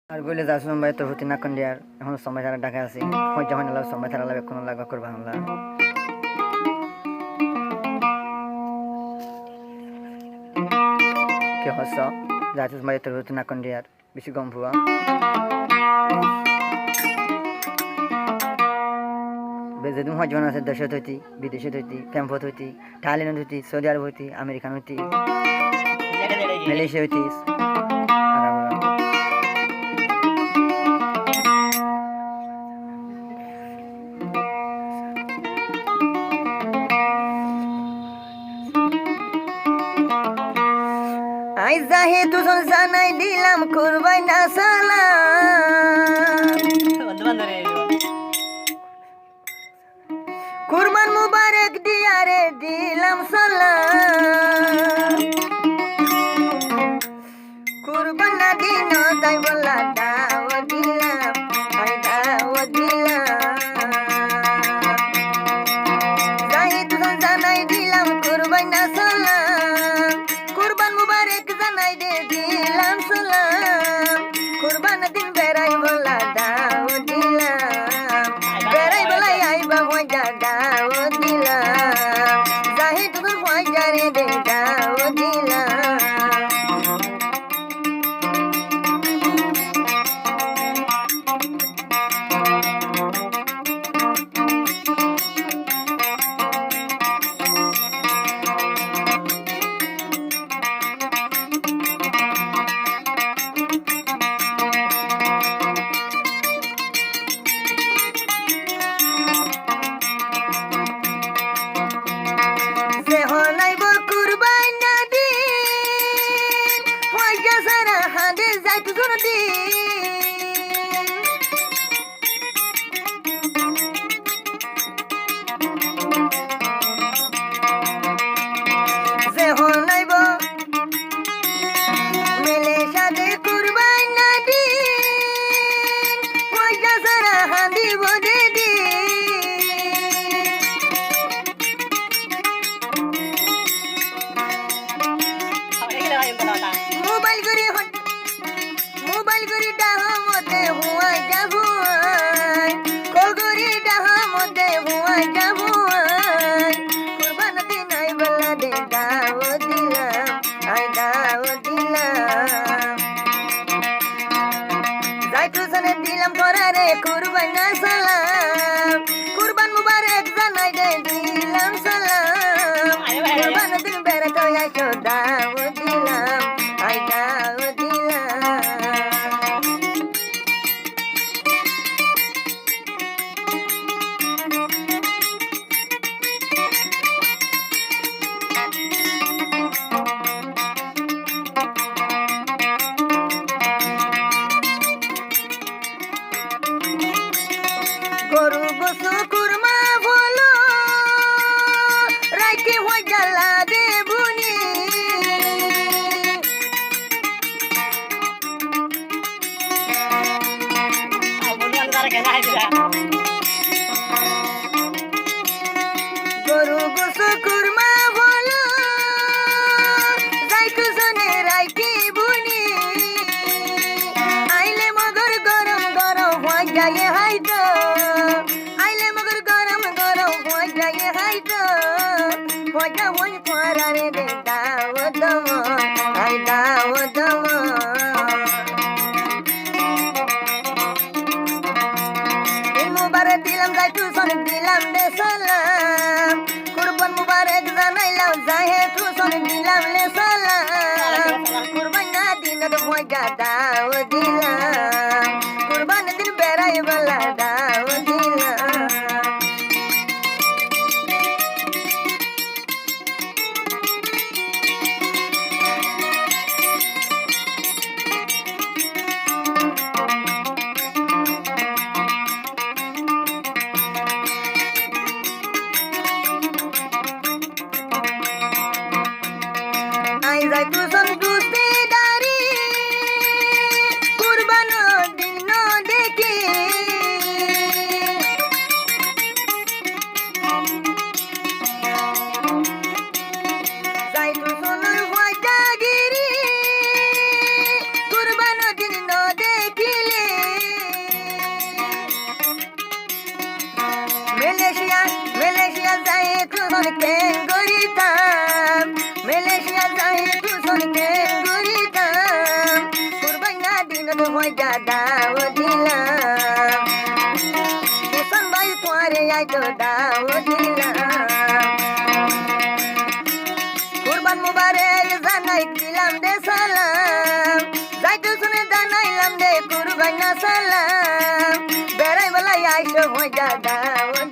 আর বলে যা শুনুন ভাই তোর প্রতি না কন্ডি আর এখন সময় তারা ঢাকা আছি হয় যখন এলাম সময় তারা লাগবে কোনো লাগবা করবা হামলা কে হস যা শুনুন ভাই তোর প্রতি না কন্ডি আর বেশি গম ফুয়া যেদিন হয় যখন আছে দেশত হইতি বিদেশত হইতি ক্যাম্পত হইতি থাইল্যান্ড হইতি সৌদি আরব হইতি আমেরিকান হইতি মালয়েশিয়া হইতি আই যাহে দুজন জানাই দিলাম করবাই না সালাম কুরবান মুবারক দিয়ারে দিলাম সালাম কুরবান না দিন তাই বললা দাও দিলাম আই দাও দিলাম যাহে দুজন জানাই দিলাম করবাই না সালাম কুরবান মুবারক জানাই দে দিলাম সালাম কুরবান দিন বেড়াই বলা দাও দিলাম বেড়াই বলাই আইবা মজা দাও দিলাম যাহে তুমি মজা রে দে দাও দিলাম মোবাইল করি ডাহা মতে হুয়াই যাবুয়াই কল করি ডাহা মতে হুয়াই যাবুয়াই কুরবান দিন আই বলা দে দাও দিলাম আই দাও দিলাম যাই তুসনে দিলাম করারে কুরবান না সালাম কুরবান মুবারক জানাই দে দিলাম সালাম কুরবান দিন বেড়ে তো আইসো দাও দিলাম আই দাও দিলাম গরু বসু কুরমা বলো রাইতে হয়ে জ্বালা দেবুনি গরু বসু কুরমা বলো যাইতু জনে রাইতে বুনি আইলে মগর গরম গরম হয়ে যায় হাইতো আইলে মগর গরম গরম হয়ে যায় হাইতো মজা হয়ে পরারে দে দাও দম আই দাও দম মুবারক দিলাম যাই তুসন দিলাম দে সালাম কুরবান মুবারক জানাইলাম যাহে তুসন দিলাম লে সালাম কুরবান না দিন তো মজা দাও দিলাম কুরবান দিন বেড়াই বলা দাও দিলাম আই যাই তুসন দুস্তি দারি কুরবান কেন করিতাম মালয়েশিয়া যাই তুষণ কেন করিতাম কুরবানা দিন মজা দাও দিলাম তুষণ ভাই তোমারে আইতো দাও দিলাম কুরবান মুবারক জানাই দিলাম দে সালাম যাইতো শুনে জানাইলাম দে কুরবানা সালাম বেড়াই বেলায় আইসো মজা দাও